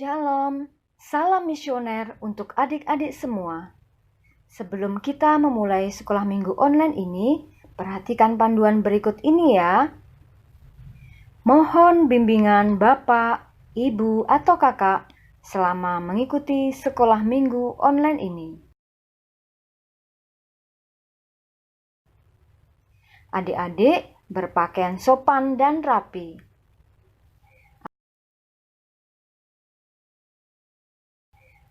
Shalom, salam misioner untuk adik-adik semua. Sebelum kita memulai sekolah minggu online ini, perhatikan panduan berikut ini ya. Mohon bimbingan Bapak, Ibu, atau Kakak selama mengikuti sekolah minggu online ini. Adik-adik berpakaian sopan dan rapi.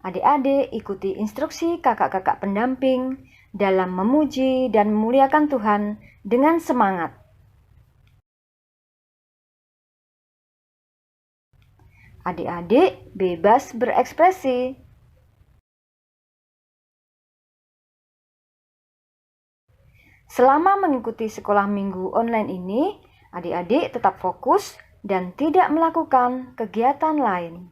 Adik-adik ikuti instruksi kakak-kakak pendamping dalam memuji dan memuliakan Tuhan dengan semangat. Adik-adik bebas berekspresi. Selama mengikuti sekolah minggu online ini, adik-adik tetap fokus dan tidak melakukan kegiatan lain.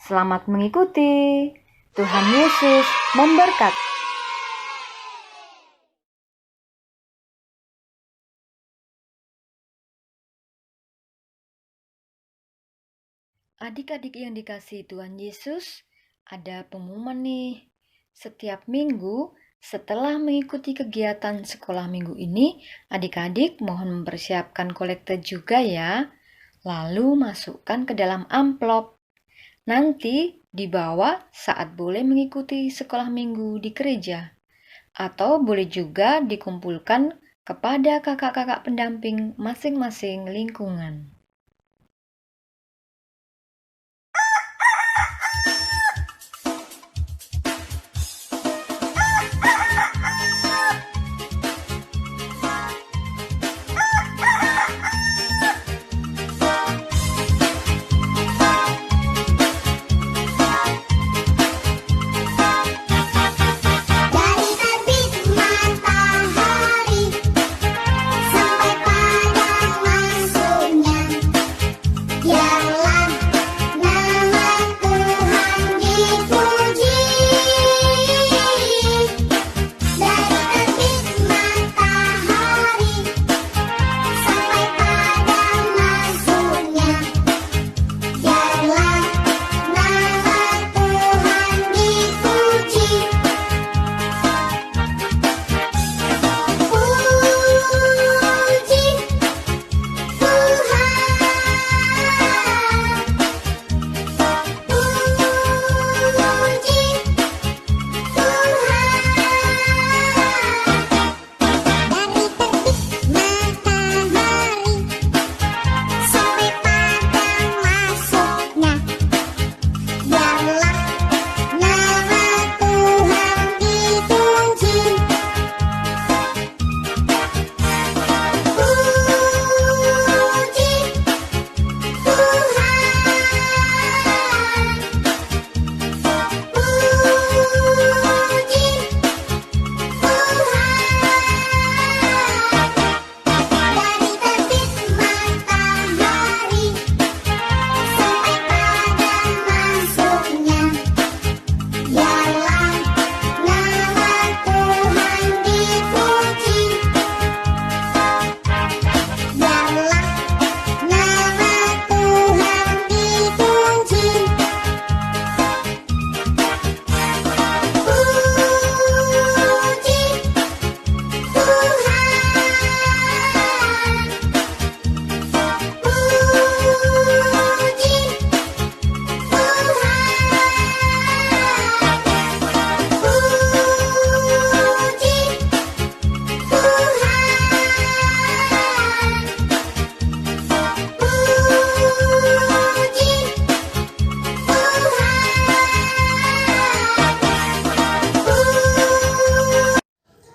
Selamat mengikuti. Tuhan Yesus memberkati. Adik-adik yang dikasihi Tuhan Yesus, ada pengumuman nih. Setiap minggu, setelah mengikuti kegiatan sekolah minggu ini, adik-adik mohon mempersiapkan kolekte juga ya. Lalu masukkan ke dalam amplop. Nanti dibawa saat boleh mengikuti sekolah minggu di gereja. Atau boleh juga dikumpulkan kepada kakak-kakak pendamping masing-masing lingkungan.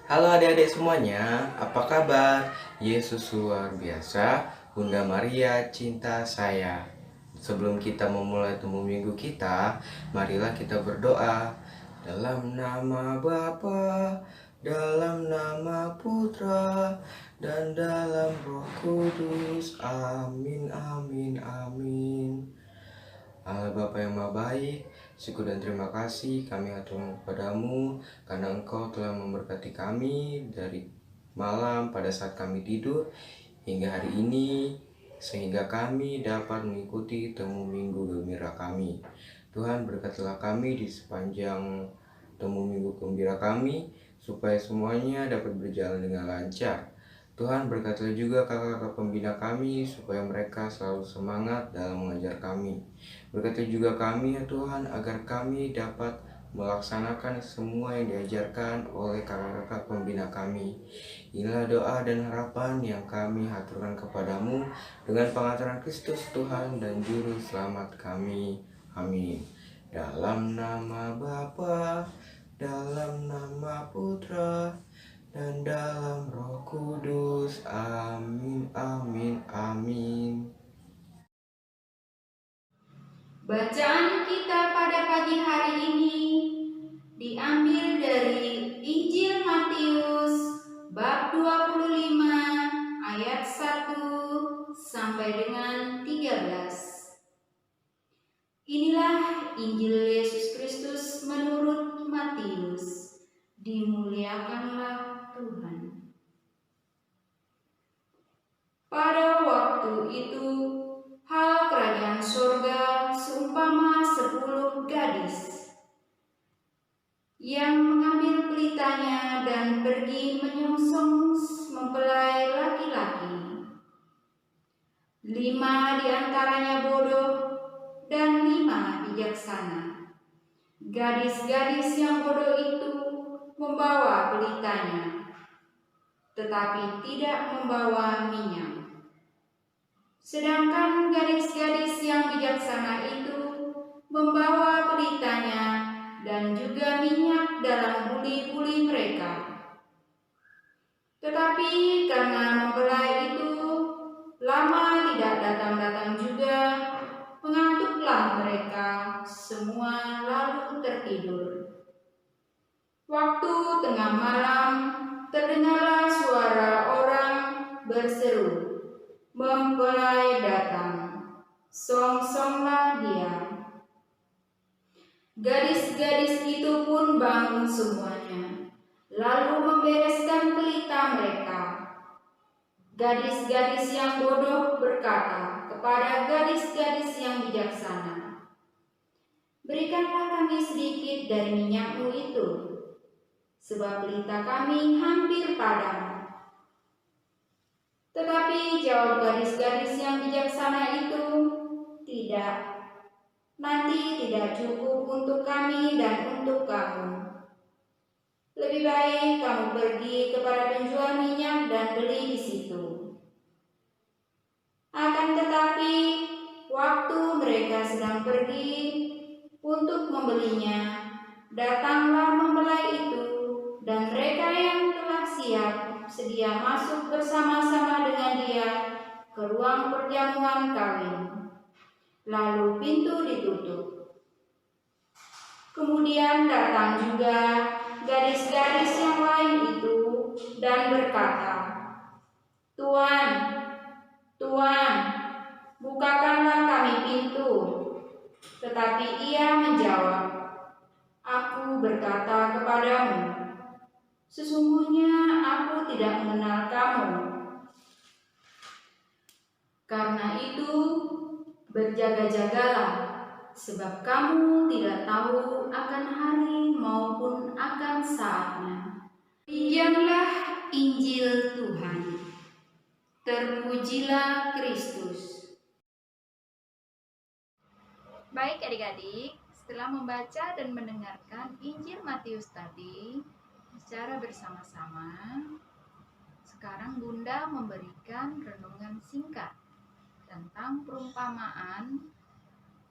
Halo adik-adik semuanya, apa kabar? Yesus luar biasa, Bunda Maria cinta saya. Sebelum kita memulai temu minggu kita, marilah kita berdoa. Dalam nama Bapa, dalam nama Putra, dan dalam Roh Kudus. Amin, amin, amin. Allah Bapa yang Maha Baik, syukur dan terima kasih kami aturkan kepadamu karena Engkau telah memberkati kami dari malam pada saat kami tidur hingga hari ini sehingga kami dapat mengikuti temu minggu gembira kami. Tuhan, berkatilah kami di sepanjang temu minggu gembira kami, supaya semuanya dapat berjalan dengan lancar. Tuhan, berkatilah juga kakak-kakak pembina kami, supaya mereka selalu semangat dalam mengajar kami. Berkati juga kami ya Tuhan, agar kami dapat melaksanakan semua yang diajarkan oleh kakak-kakak pembina kami. Inilah doa dan harapan yang kami haturkan kepadamu dengan pengaturan Kristus Tuhan dan Juru Selamat kami. Amin. Dalam nama Bapa, dalam nama Putra, dan dalam Roh Kudus. Amin, amin, amin. Bacaan kita pada pagi hari ini diambil dari Injil Matius bab 25 ayat 1 sampai dengan 13. Inilah Injil Yesus Kristus menurut Matius. Dimuliakanlah Tuhan. Pada waktu itu, hal kerajaan surga seumpama 10 gadis yang mengambil pelitanya dan pergi menyongsong mempelai laki-laki. 5 diantaranya bodoh dan 5 bijaksana. Gadis-gadis yang bodoh itu membawa pelitanya, tetapi tidak membawa minyak. Sedangkan gadis-gadis yang bijaksana itu membawa pelitanya dan juga minyak dalam buli-buli mereka. Tetapi karena mempelai itu lama tidak datang-datang juga, mengantuklah mereka semua lalu tertidur. Waktu tengah malam terdengarlah suara orang berseru, "Mempelai datang, song-songlah dia." Gadis-gadis itu pun bangun semuanya, lalu membereskan pelita mereka. Gadis-gadis yang bodoh berkata kepada gadis-gadis yang bijaksana, "Berikanlah kami sedikit dari minyakmu itu, sebab pelita kami hampir padam." Tetapi jawab gadis-gadis yang bijaksana itu, "Tidak, nanti tidak cukup untuk kami dan untuk kamu. Lebih baik kamu pergi kepada penjual minyak dan beli di situ." Akan tetapi, waktu mereka sedang pergi untuk membelinya, datanglah mempelai itu, dan mereka yang telah siap sedia masuk bersama-sama dengan dia ke ruang perjamuan kawin. Lalu pintu ditutup. Kemudian datang juga gadis-gadis yang lain itu dan berkata, "Tuan, Tuan, bukakanlah kami pintu." Tetapi ia menjawab, "Aku berkata kepadamu, sesungguhnya aku tidak mengenal kamu. Karena itu, berjaga-jagalah, sebab kamu tidak tahu akan hari maupun akan saatnya." Demikianlah Injil Tuhan. Terpujilah Kristus. Baik adik-adik, setelah membaca dan mendengarkan Injil Matius tadi secara bersama-sama, sekarang Bunda memberikan renungan singkat tentang perumpamaan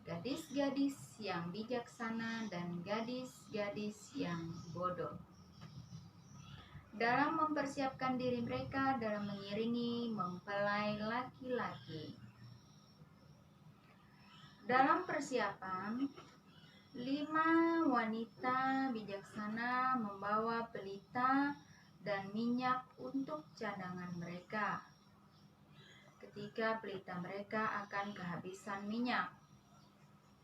gadis-gadis yang bijaksana dan gadis-gadis yang bodoh. Dalam mempersiapkan diri mereka dalam mengiringi mempelai laki-laki. Dalam persiapan, 5 wanita bijaksana membawa pelita dan minyak untuk cadangan mereka ketika pelita mereka akan kehabisan minyak.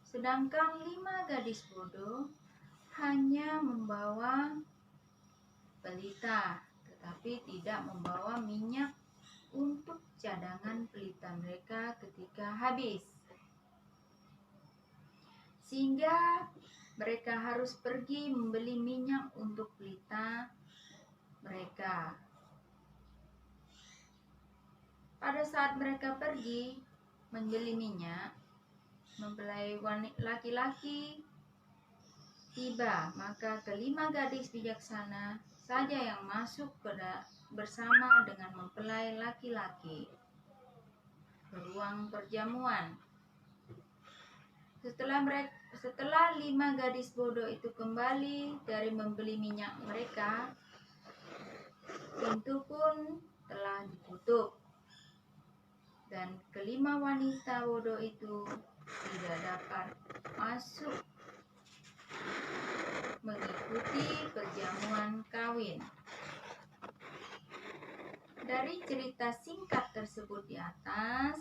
Sedangkan 5 gadis bodoh hanya membawa pelita tetapi tidak membawa minyak untuk cadangan pelita mereka ketika habis. Sehingga mereka harus pergi membeli minyak untuk pelita mereka. Pada saat mereka pergi membeli minyak, mempelai laki-laki tiba, maka kelima gadis bijaksana saja yang masuk bersama dengan mempelai laki-laki ke ruang perjamuan. Setelah 5 gadis bodoh itu kembali dari membeli minyak mereka, pintu pun telah ditutup, dan kelima wanita bodoh itu tidak dapat masuk mengikuti perjamuan kawin. Dari cerita singkat tersebut di atas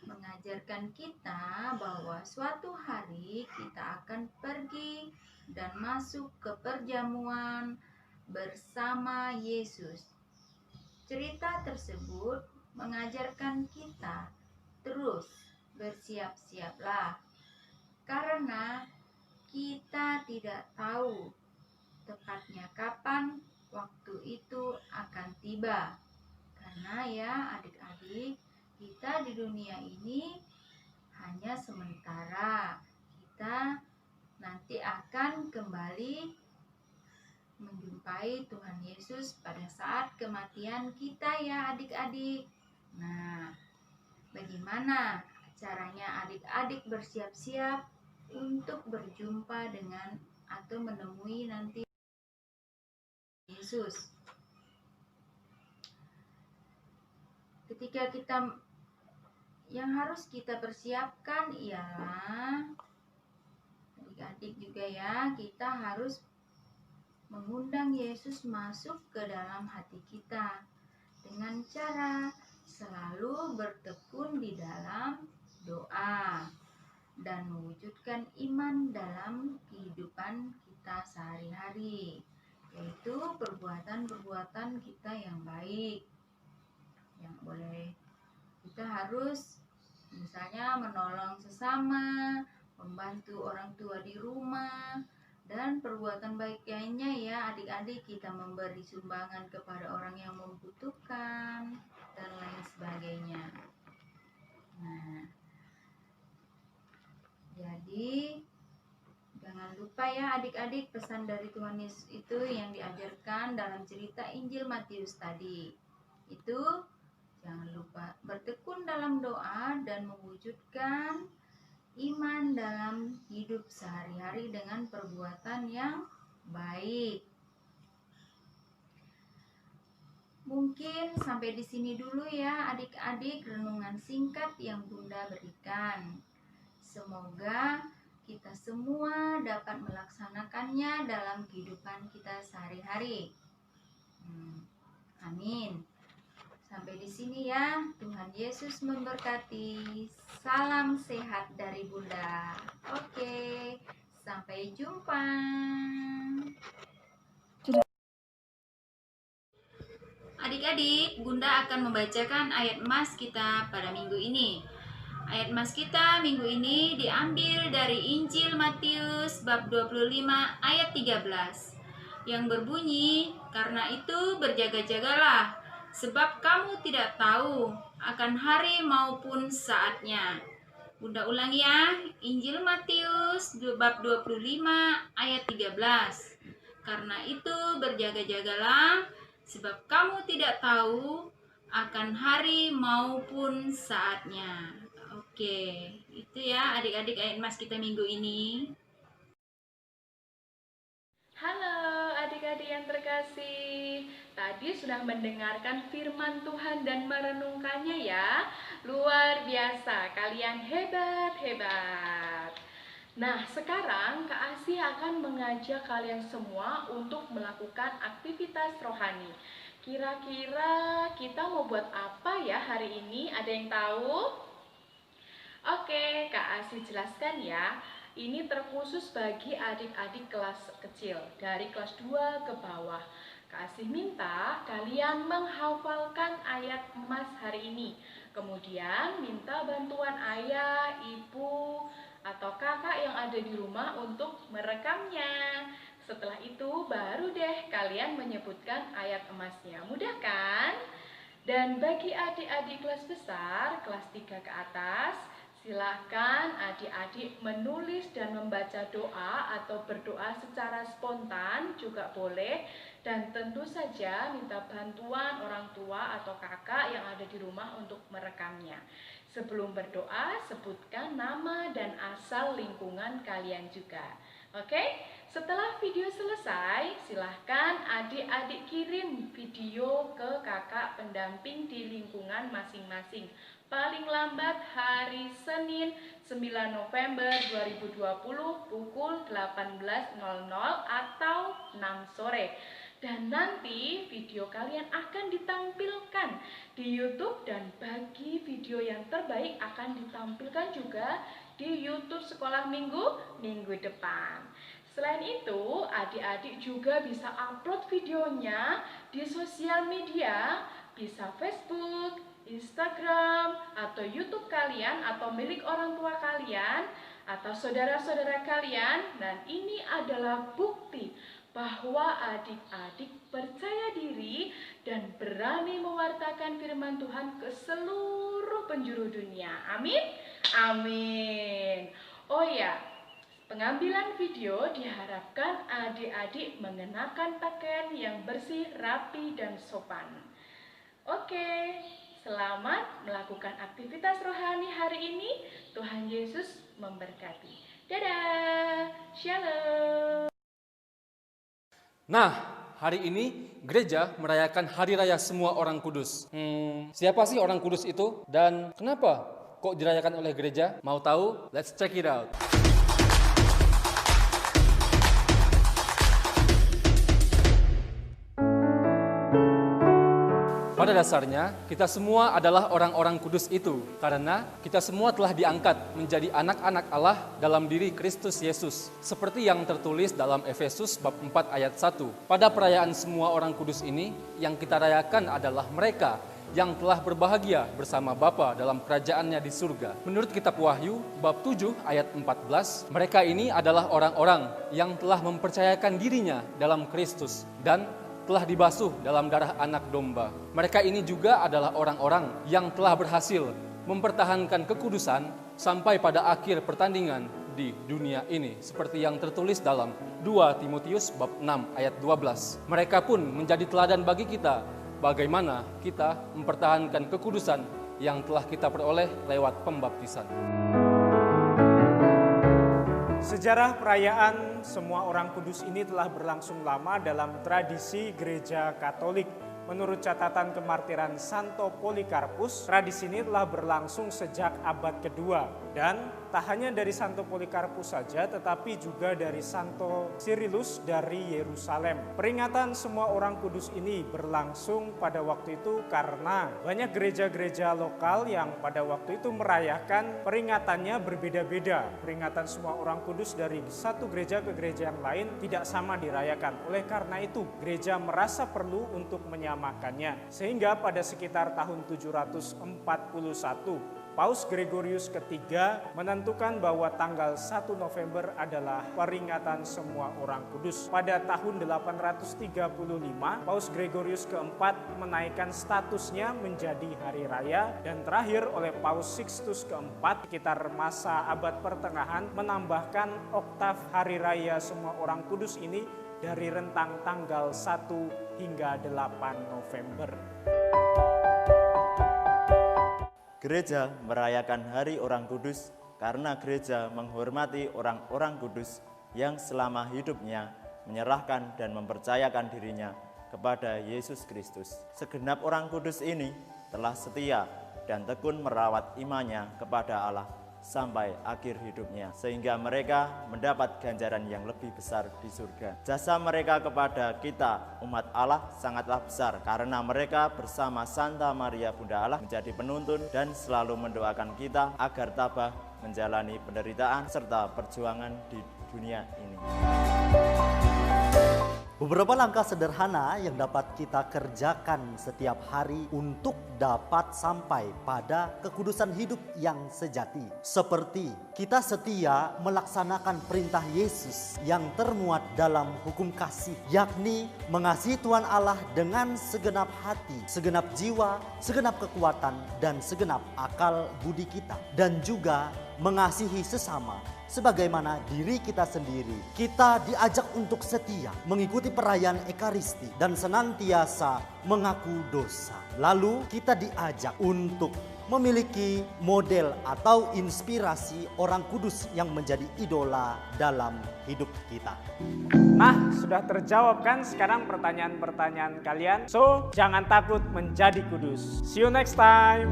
mengajarkan kita bahwa suatu hari kita akan pergi dan masuk ke perjamuan bersama Yesus. Cerita tersebut mengajarkan kita terus bersiap-siaplah, karena kita tidak tahu tepatnya kapan waktu itu akan tiba. Karena ya adik-adik, kita di dunia ini hanya sementara. Kita nanti akan kembali menjumpai Tuhan Yesus pada saat kematian kita ya adik-adik. Nah, bagaimana caranya adik-adik bersiap-siap untuk berjumpa dengan atau menemui nanti Yesus? Ketika yang harus kita persiapkan ialah adik-adik juga ya, kita harus mengundang Yesus masuk ke dalam hati kita dengan cara selalu bertekun di dalam doa dan mewujudkan iman dalam kehidupan kita sehari-hari, yaitu perbuatan-perbuatan kita yang baik. Yang boleh kita harus misalnya menolong sesama, membantu orang tua di rumah, dan perbuatan baik lainnya ya adik-adik, kita memberi sumbangan kepada orang yang membutuhkan dan lain sebagainya. Nah, jadi jangan lupa ya adik-adik, pesan dari Tuhan Yesus itu yang diajarkan dalam cerita Injil Matius tadi. Itu jangan lupa bertekun dalam doa dan mewujudkan iman dalam hidup sehari-hari dengan perbuatan yang baik. Mungkin sampai di sini dulu ya adik-adik renungan singkat yang Bunda berikan. Semoga kita semua dapat melaksanakannya dalam kehidupan kita sehari-hari. Amin. Sampai di sini ya. Tuhan Yesus memberkati. Salam sehat dari Bunda. Oke, sampai jumpa. Adik-adik, Bunda akan membacakan ayat mas kita pada minggu ini. Ayat mas kita minggu ini diambil dari Injil Matius bab 25 ayat 13 yang berbunyi, "Karena itu berjaga-jagalah, sebab kamu tidak tahu akan hari maupun saatnya." Bunda ulangi ya, Injil Matius bab 25 ayat 13. "Karena itu berjaga-jagalah, sebab kamu tidak tahu akan hari maupun saatnya." Oke, itu ya adik-adik ayat mas kita minggu ini. Halo adik-adik yang terkasih, tadi sudah mendengarkan firman Tuhan dan merenungkannya ya. Luar biasa, kalian hebat-hebat. Nah, sekarang Kak Asi akan mengajak kalian semua untuk melakukan aktivitas rohani. Kira-kira kita mau buat apa ya hari ini? Ada yang tahu? Oke, Kak Asi jelaskan ya. Ini terkhusus bagi adik-adik kelas kecil, dari kelas 2 ke bawah. Kak Asih minta kalian menghafalkan ayat emas hari ini. Kemudian minta bantuan ayah, ibu, atau kakak yang ada di rumah untuk merekamnya. Setelah itu baru deh kalian menyebutkan ayat emasnya. Mudah kan? Dan bagi adik-adik kelas besar, kelas 3 ke atas, silakan adik-adik menulis dan membaca doa atau berdoa secara spontan juga boleh. Dan tentu saja minta bantuan orang tua atau kakak yang ada di rumah untuk merekamnya. Sebelum berdoa, sebutkan nama dan asal lingkungan kalian juga. Oke? Setelah video selesai, silahkan adik-adik kirim video ke kakak pendamping di lingkungan masing-masing. Paling lambat hari Senin 9 November 2020 pukul 18.00 atau 6 sore. Dan nanti video kalian akan ditampilkan di YouTube, dan bagi video yang terbaik akan ditampilkan juga di YouTube Sekolah minggu depan. Selain itu, adik-adik juga bisa upload videonya di sosial media, bisa Facebook, Instagram, atau YouTube kalian, atau milik orang tua kalian, atau saudara-saudara kalian. Dan ini adalah bukti bahwa adik-adik percaya diri dan berani mewartakan firman Tuhan ke seluruh penjuru dunia. Amin? Amin. Oh ya, pengambilan video diharapkan adik-adik mengenakan pakaian yang bersih, rapi, dan sopan. Oke, selamat melakukan aktivitas rohani hari ini. Tuhan Yesus memberkati. Dadah, shalom. Nah, hari ini gereja merayakan Hari Raya Semua Orang Kudus. Siapa sih orang kudus itu? Dan kenapa kok dirayakan oleh gereja? Mau tahu? Let's check it out. Pada dasarnya, kita semua adalah orang-orang kudus itu, karena kita semua telah diangkat menjadi anak-anak Allah dalam diri Kristus Yesus, seperti yang tertulis dalam Efesus bab 4 ayat 1. Pada perayaan semua orang kudus ini, yang kita rayakan adalah mereka yang telah berbahagia bersama Bapa dalam kerajaannya di surga. Menurut kitab Wahyu bab 7 ayat 14, mereka ini adalah orang-orang yang telah mempercayakan dirinya dalam Kristus dan telah dibasuh dalam darah anak domba. Mereka ini juga adalah orang-orang yang telah berhasil mempertahankan kekudusan sampai pada akhir pertandingan di dunia ini, seperti yang tertulis dalam 2 Timotius bab 6 ayat 12. Mereka pun menjadi teladan bagi kita bagaimana kita mempertahankan kekudusan yang telah kita peroleh lewat pembaptisan. Sejarah perayaan Semua Orang Kudus ini telah berlangsung lama dalam tradisi Gereja Katolik. Menurut catatan kemartiran Santo Polikarpus, tradisi ini telah berlangsung sejak abad kedua. Dan tak hanya dari Santo Polikarpus saja, tetapi juga dari Santo Cyrillus dari Yerusalem. Peringatan Semua Orang Kudus ini berlangsung pada waktu itu karena banyak gereja-gereja lokal yang pada waktu itu merayakan peringatannya berbeda-beda. Peringatan Semua Orang Kudus dari satu gereja ke gereja yang lain tidak sama dirayakan. Oleh karena itu, gereja merasa perlu untuk menyamakannya. Sehingga pada sekitar tahun 741, Paus Gregorius ketiga menentukan bahwa tanggal 1 November adalah peringatan Semua Orang Kudus. Pada tahun 835, Paus Gregorius keempat menaikkan statusnya menjadi hari raya, dan terakhir oleh Paus Sixtus keempat sekitar masa abad pertengahan menambahkan oktav hari raya Semua Orang Kudus ini dari rentang tanggal 1 hingga 8 November. Gereja merayakan Hari Orang Kudus karena gereja menghormati orang-orang kudus yang selama hidupnya menyerahkan dan mempercayakan dirinya kepada Yesus Kristus. Segenap orang kudus ini telah setia dan tekun merawat imannya kepada Allah sampai akhir hidupnya, sehingga mereka mendapat ganjaran yang lebih besar di surga. Jasa mereka kepada kita, umat Allah, sangatlah besar, karena mereka bersama Santa Maria Bunda Allah menjadi penuntun dan selalu mendoakan kita agar tabah menjalani penderitaan serta perjuangan di dunia ini. Beberapa langkah sederhana yang dapat kita kerjakan setiap hari untuk dapat sampai pada kekudusan hidup yang sejati. Seperti kita setia melaksanakan perintah Yesus yang termuat dalam hukum kasih, yakni mengasihi Tuhan Allah dengan segenap hati, segenap jiwa, segenap kekuatan, dan segenap akal budi kita. Dan juga mengasihi sesama sebagaimana diri kita sendiri. Kita diajak untuk setia mengikuti perayaan Ekaristi dan senantiasa mengaku dosa. Lalu kita diajak untuk memiliki model atau inspirasi orang kudus yang menjadi idola dalam hidup kita. Nah, sudah terjawab kan sekarang pertanyaan-pertanyaan kalian? So, jangan takut menjadi kudus. See you next time.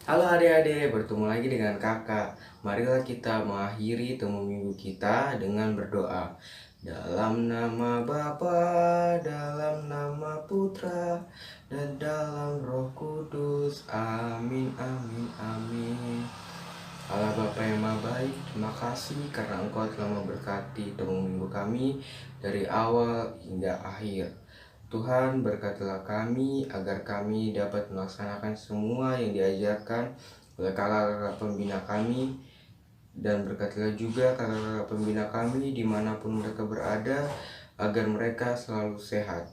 Halo adik-adik, bertemu lagi dengan kakak. Marilah kita mengakhiri temu minggu kita dengan berdoa. Dalam nama Bapa, dalam nama Putra, dan dalam Roh Kudus. Amin, amin, amin. Allah Bapa yang Maha Baik, terima kasih karena Engkau telah memberkati temu minggu kami dari awal hingga akhir. Tuhan, berkatilah kami agar kami dapat melaksanakan semua yang diajarkan oleh kakak-kakak pembina kami, dan berkatilah juga kakak-kakak pembina kami dimanapun mereka berada, agar mereka selalu sehat.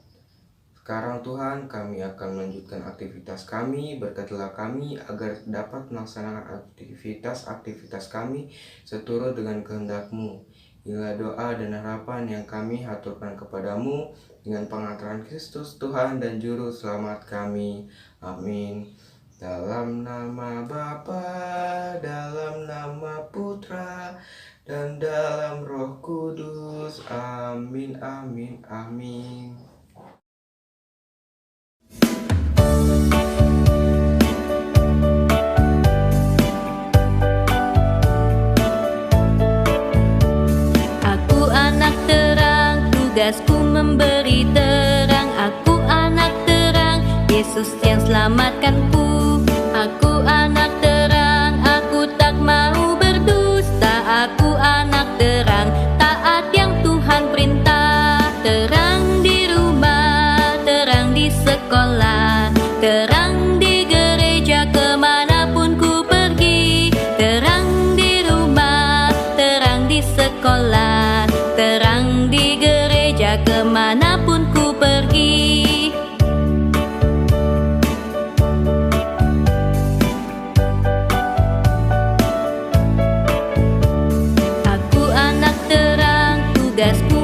Sekarang Tuhan, kami akan melanjutkan aktivitas kami. Berkatilah kami agar dapat melaksanakan aktivitas kami seturut dengan kehendak-Mu. Inilah doa dan harapan yang kami haturkan kepadamu dengan pengantaran Kristus Tuhan dan Juru Selamat kami. Amin. Dalam nama Bapa, dalam nama Putra, dan dalam Roh Kudus. Amin, amin, amin. Tugasku memberi terang, aku anak terang, Yesus yang selamatkanku. Aku anak terang, aku tak mau berdusta. Aku anak terang, taat yang Tuhan perintah. Terang di rumah, terang di sekolah, terang di gereja kemanapun ku pergi. Terang di rumah, terang di sekolah, terang di gereja kemanapun ku pergi. Aku anak terang, tugasku